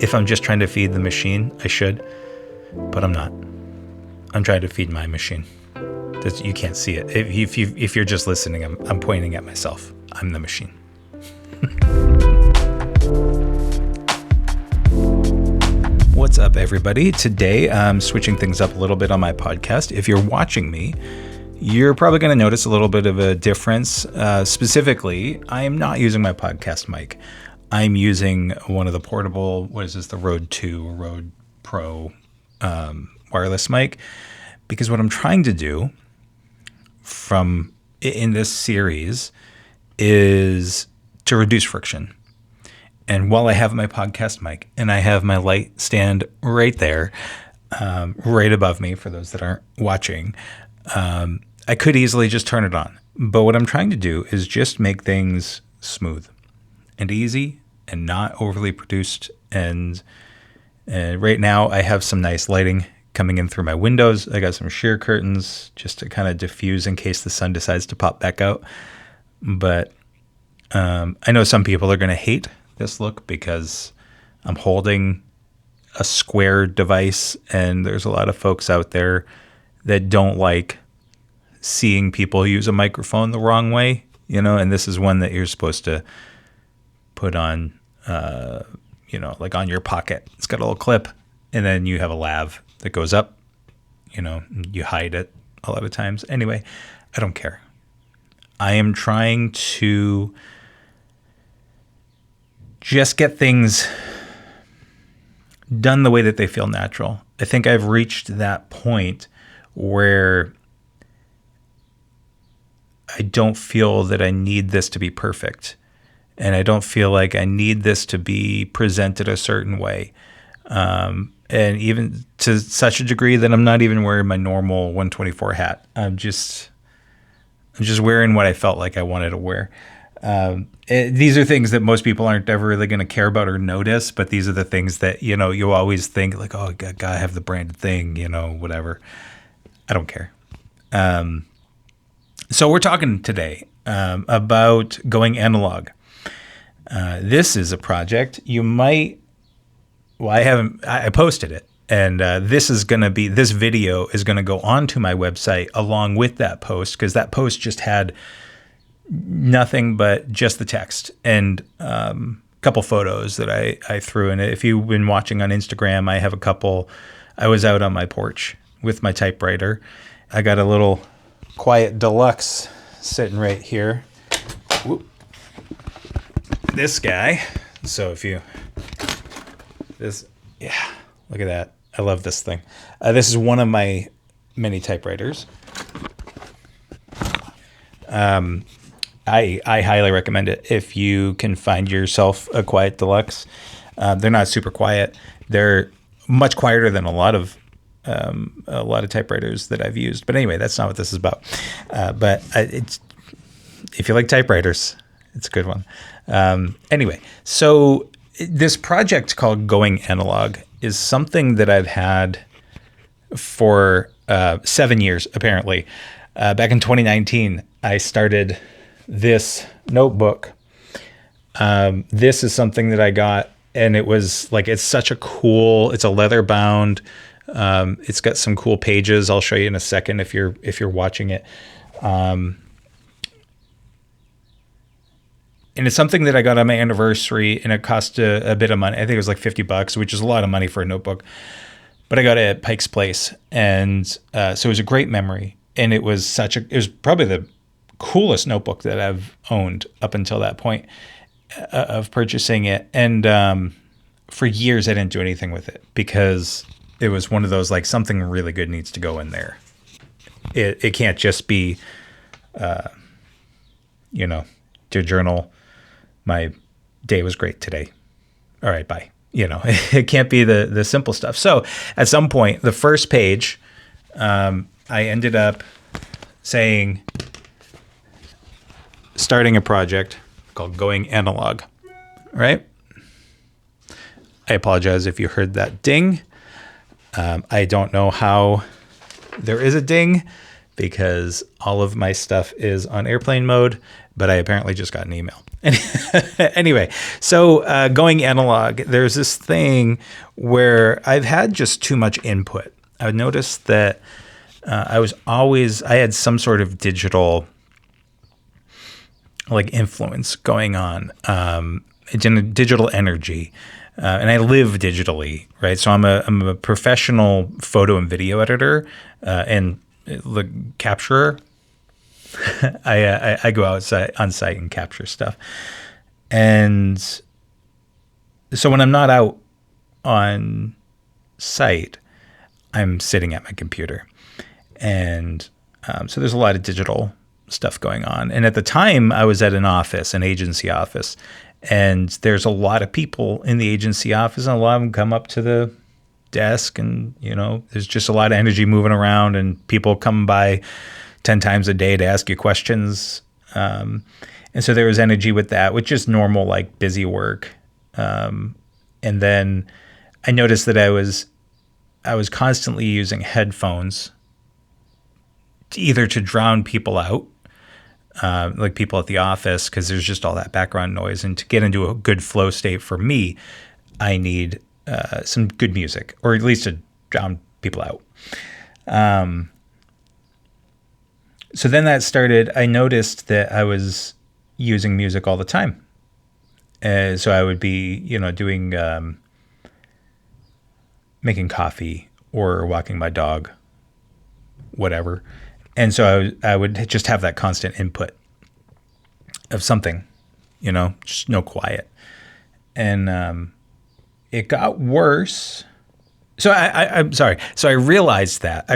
If I'm just trying to feed the machine, I should, but I'm not. I'm trying to feed my machine. You can't see it. If you're just listening, I'm pointing at myself. I'm the machine. What's up, everybody? Today, I'm switching things up a little bit on my podcast. If you're watching me, you're probably going to notice a little bit of a difference. Specifically, I am not using my podcast mic. I'm using one of the portable, the Rode 2 or Rode Pro wireless mic, because what I'm trying to do in this series is to reduce friction. And while I have my podcast mic and I have my light stand right there, right above me for those that aren't watching, I could easily just turn it on. But what I'm trying to do is just make things smooth and easy and not overly produced. And right now I have some nice lighting coming in through my windows. I got some sheer curtains just to kind of diffuse in case the sun decides to pop back out. But I know some people are going to hate this look because I'm holding a square device, and there's a lot of folks out there that don't like seeing people use a microphone the wrong way, and this is one that you're supposed to put on, like on your pocket. It's got a little clip, and then you have a lav that goes up, you hide it a lot of times. Anyway, I don't care. I am trying to just get things done the way that they feel natural. I think I've reached that point where I don't feel that I need this to be perfect. And I don't feel like I need this to be presented a certain way. And even to such a degree that I'm not even wearing my normal 124 hat. I'm just wearing what I felt like I wanted to wear. These are things that most people aren't ever really going to care about or notice, but these are the things that, you always think like, oh, I gotta have the branded thing, whatever. I don't care. So we're talking today about going analog. This is a project I posted it, and this video is going to go onto my website along with that post, because that post just had nothing but just the text and a couple photos that I threw in it. If you've been watching on Instagram, I have a couple. I was out on my porch with my typewriter. I got a little Quiet Deluxe sitting right here. Whoop. This guy. So look at that. I love this thing. This is one of my many typewriters. I highly recommend it if you can find yourself a Quiet Deluxe. They're not super quiet. They're much quieter than a lot of typewriters that I've used. But anyway, that's not what this is about. But if you like typewriters, it's a good one. Anyway, so this project called Going Analog is something that I've had for 7 years, apparently. Back in 2019, I started this notebook. This is something that I got, and it was like, it's a leather bound. It's got some cool pages. I'll show you in a second if you're watching it. And it's something that I got on my anniversary, and it cost a bit of money. I think it was like $50, which is a lot of money for a notebook. But I got it at Pike's Place, and so it was a great memory. And it was probably the coolest notebook that I've owned up until that point of purchasing it. And for years, I didn't do anything with it because it was one of those, like, something really good needs to go in there. It can't just be, to journal, my day was great today. All right, bye. It can't be the simple stuff. So at some point, the first page, I ended up starting a project called Going Analog, right? I apologize if you heard that ding. I don't know how there is a ding because all of my stuff is on airplane mode, but I apparently just got an email. Anyway, so going analog, there's this thing where I've had just too much input. I noticed that I had some sort of digital like influence going on, digital energy. And I live digitally, right? So I'm a professional photo and video editor and the capturer. I go outside on site and capture stuff, and so when I'm not out on site, I'm sitting at my computer, and so there's a lot of digital stuff going on. And at the time, I was at an agency office. And there's a lot of people in the agency office, and a lot of them come up to the desk, and there's just a lot of energy moving around, and people come by 10 times a day to ask you questions. And so there was energy with that, with just normal like busy work. And then I noticed that I was constantly using headphones either to drown people out, like people at the office, because there's just all that background noise. And to get into a good flow state for me, I need some good music, or at least to drown people out. So then that started, I noticed that I was using music all the time. So I would be, doing, making coffee or walking my dog, whatever. And so I would just have that constant input of something, just no quiet. And it got worse. So I'm sorry. So I realized that.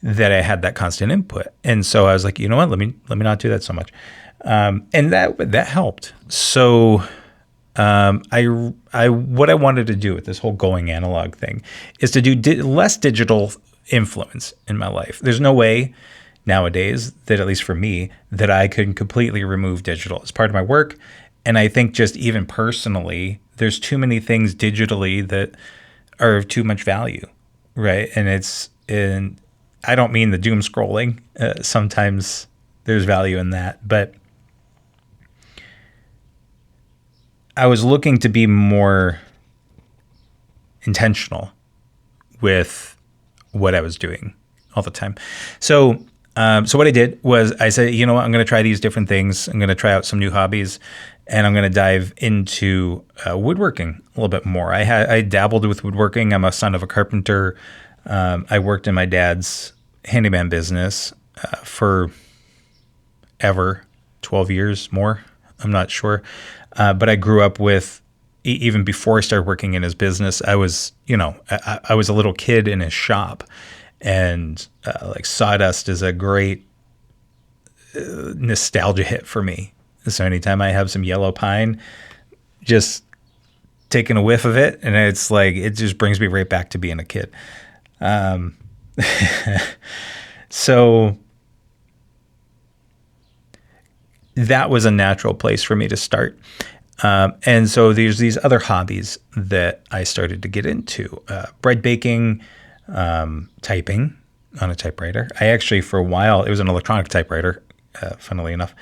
that I had that constant input. And so I was like, you know what? Let me not do that so much. And that helped. So what I wanted to do with this whole going analog thing is to do less digital influence in my life. There's no way nowadays that, at least for me, that I could completely remove digital as part of my work. And I think just even personally, there's too many things digitally that are of too much value, right? And I don't mean the doom scrolling. Sometimes there's value in that, but I was looking to be more intentional with what I was doing all the time. So what I did was I said, you know what, I'm going to try these different things. I'm going to try out some new hobbies, and I'm going to dive into woodworking a little bit more. I dabbled with woodworking. I'm a son of a carpenter. I worked in my dad's handyman business for 12 years more. I'm not sure. But I grew up with, even before I started working in his business, I was a little kid in his shop, and like sawdust is a great nostalgia hit for me. So anytime I have some yellow pine, just taking a whiff of it, and it's like, it just brings me right back to being a kid. So that was a natural place for me to start. And so there's these other hobbies that I started to get into, bread baking, typing on a typewriter. I actually, for a while, it was an electronic typewriter, funnily enough,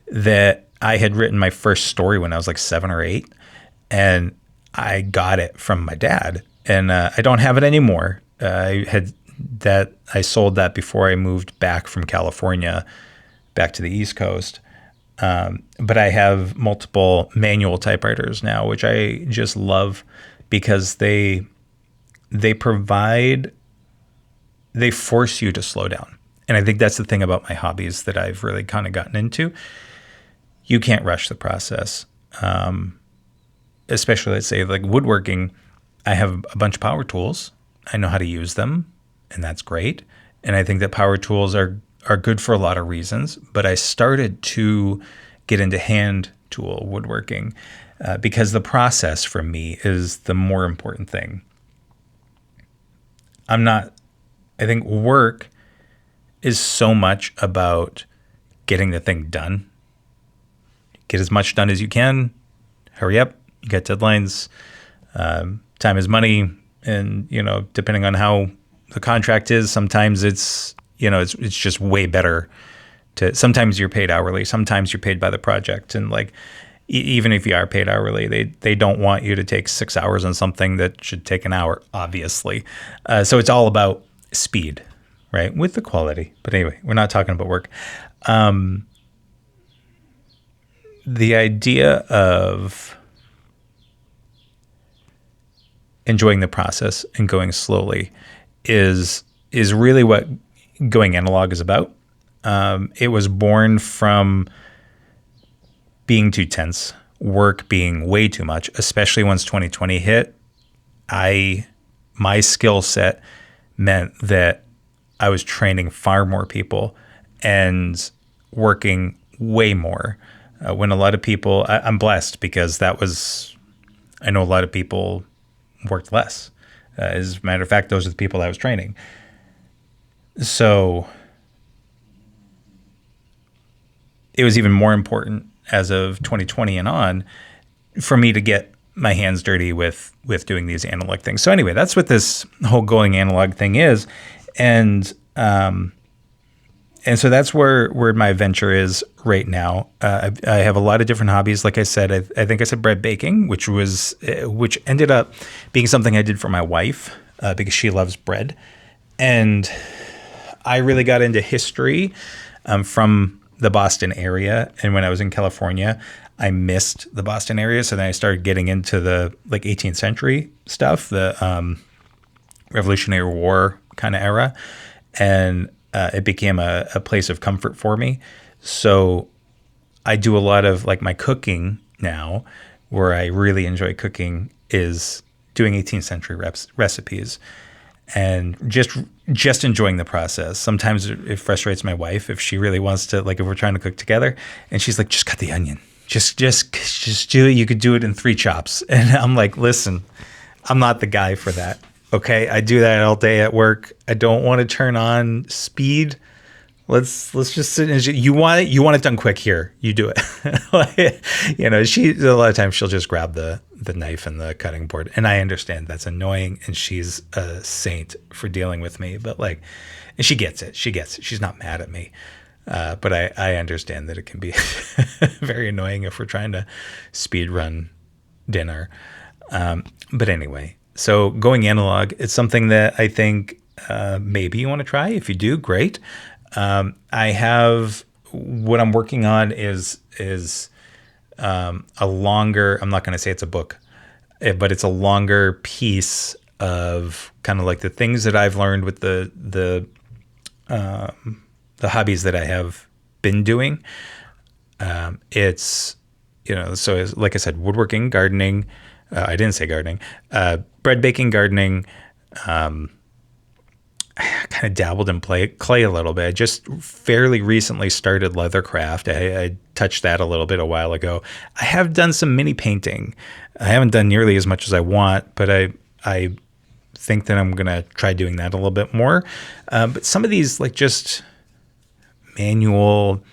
that I had written my first story when I was like 7 or 8, and I got it from my dad, and I don't have it anymore. I sold that before I moved back from California back to the East Coast. But I have multiple manual typewriters now, which I just love because they force you to slow down. And I think that's the thing about my hobbies that I've really kind of gotten into. You can't rush the process. Especially, let's say, like woodworking, I have a bunch of power tools. I know how to use them, and that's great. And I think that power tools are good for a lot of reasons, but I started to get into hand tool woodworking because the process for me is the more important thing. I think work is so much about getting the thing done. Get as much done as you can. Hurry up. You got deadlines. Time is money. And, depending on how the contract is, sometimes it's just way better sometimes you're paid hourly, sometimes you're paid by the project. And like, even if you are paid hourly, they don't want you to take 6 hours on something that should take an hour, obviously. So it's all about speed, right? With the quality. But anyway, we're not talking about work. The idea of enjoying the process and going slowly is really what going analog is about. It was born from being too tense, work being way too much, especially once 2020 hit. My skill set meant that I was training far more people and working way more. When a lot of people, I'm blessed because I know a lot of people worked less. As a matter of fact, those are the people I was training. So it was even more important as of 2020 and on for me to get my hands dirty with doing these analog things. So anyway, that's what this whole going analog thing is. And so that's where my venture is right now. I have a lot of different hobbies. Like I said, I think I said bread baking, which ended up being something I did for my wife because she loves bread. And I really got into history from the Boston area. And when I was in California, I missed the Boston area. So then I started getting into the like 18th century stuff, the Revolutionary War kind of era. And it became a place of comfort for me. So I do a lot of like my cooking now, where I really enjoy cooking is doing 18th century recipes and just enjoying the process. Sometimes it frustrates my wife if she really wants to, like if we're trying to cook together and she's like, just cut the onion, just do it. You could do it in 3 chops. And I'm like, listen, I'm not the guy for that. Okay. I do that all day at work. I don't want to turn on speed. Let's just sit and you want it done quick. Here, you do it. She a lot of times she'll just grab the knife and the cutting board, and I understand that's annoying, and she's a saint for dealing with me. But like, and she gets it. She's not mad at me, but I understand that it can be very annoying if we're trying to speed run dinner. But anyway, so going analog, it's something that I think maybe you want to try. If you do, great. I have what I'm working on is a longer, I'm not going to say it's a book, but it's a longer piece of kind of like the things that I've learned with the hobbies that I have been doing. It's, so like I said, woodworking, gardening, I didn't say gardening, bread baking, gardening, I kind of dabbled in clay a little bit. I just fairly recently started leathercraft. I touched that a little bit a while ago. I have done some mini painting. I haven't done nearly as much as I want, but I think that I'm going to try doing that a little bit more. But some of these like just manual,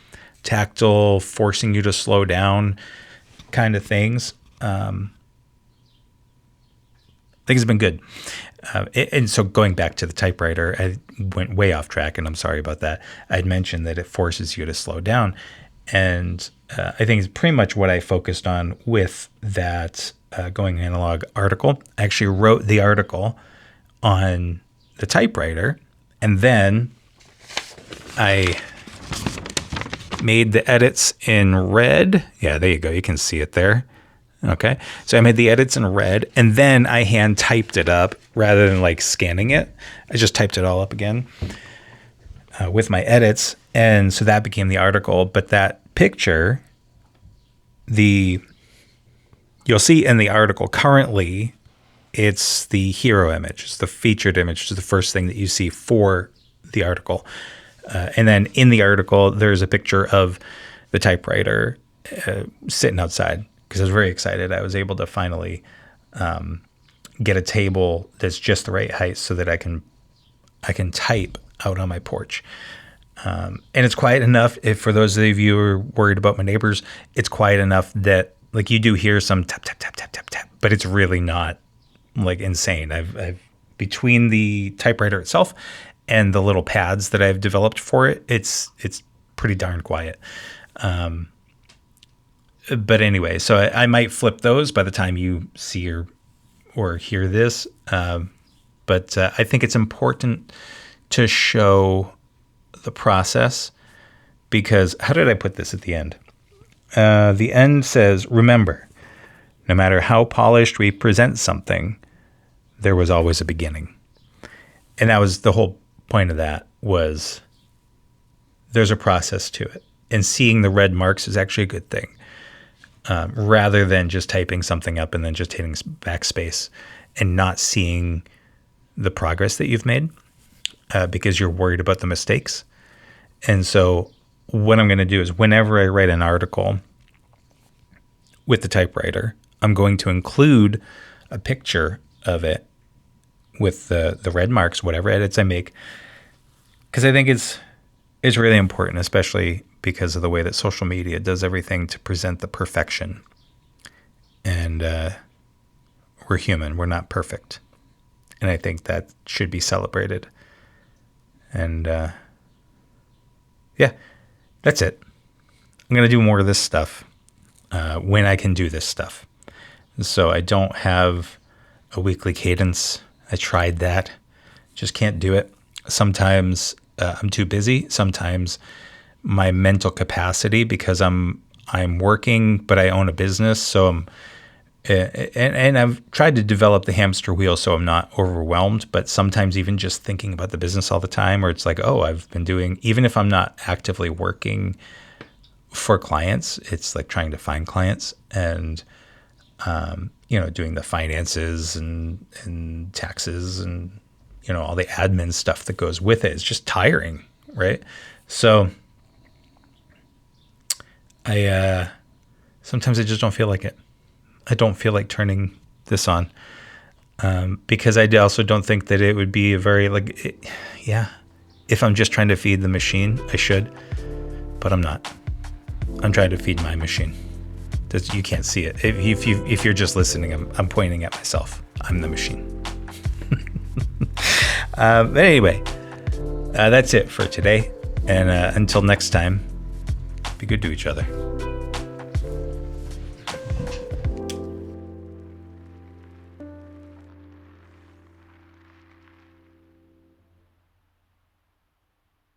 tactile, forcing you to slow down kind of things, I think it's been good. And so going back to the typewriter, I went way off track, and I'm sorry about that. I'd mentioned that it forces you to slow down. And I think it's pretty much what I focused on with that going analog article. I actually wrote the article on the typewriter, and then I made the edits in red. Yeah, there you go. You can see it there. Okay. So I made the edits in red, and then I hand typed it up rather than like scanning it. I just typed it all up again with my edits. And so that became the article. But that picture, you'll see in the article currently, it's the hero image. It's the featured image. It's the first thing that you see for the article. And then in the article, there's a picture of the typewriter sitting outside. Because I was very excited. I was able to finally get a table that's just the right height so that I can type out on my porch. And it's quiet enough. If for those of you who are worried about my neighbors, it's quiet enough that like you do hear some tap tap tap tap tap tap, but it's really not like insane. I've between the typewriter itself and the little pads that I've developed for it, it's pretty darn quiet. But anyway, so I might flip those by the time you see or hear this. But I think it's important to show the process, because how did I put this at the end? The end says, remember, no matter how polished we present something, there was always a beginning. And that was the whole point of that, was there's a process to it. And seeing the red marks is actually a good thing, rather than just typing something up and then just hitting backspace and not seeing the progress that you've made, because you're worried about the mistakes. And so what I'm going to do is, whenever I write an article with the typewriter, I'm going to include a picture of it with the red marks, whatever edits I make, because I think it's really important, especially because of the way that social media does everything to present the perfection. And we're human. We're not perfect. And I think that should be celebrated. And yeah, that's it. I'm going to do more of this stuff when I can do this stuff. So I don't have a weekly cadence. I tried that. Just can't do it. Sometimes I'm too busy. Sometimes my mental capacity, because I'm working, but I own a business. So and I've tried to develop the hamster wheel so I'm not overwhelmed, but sometimes even just thinking about the business all the time, or it's like, oh, I've been doing, even if I'm not actively working for clients, it's like trying to find clients and, doing the finances and taxes and, all the admin stuff that goes with it. It's just tiring, right? So sometimes I just don't feel like it. I don't feel like turning this on, because I also don't think that it would be a very if I'm just trying to feed the machine, I should, but I'm not. I'm trying to feed my machine. You can't see it. If you're just listening, I'm pointing at myself. I'm the machine. But anyway, that's it for today. And until next time, be good to each other.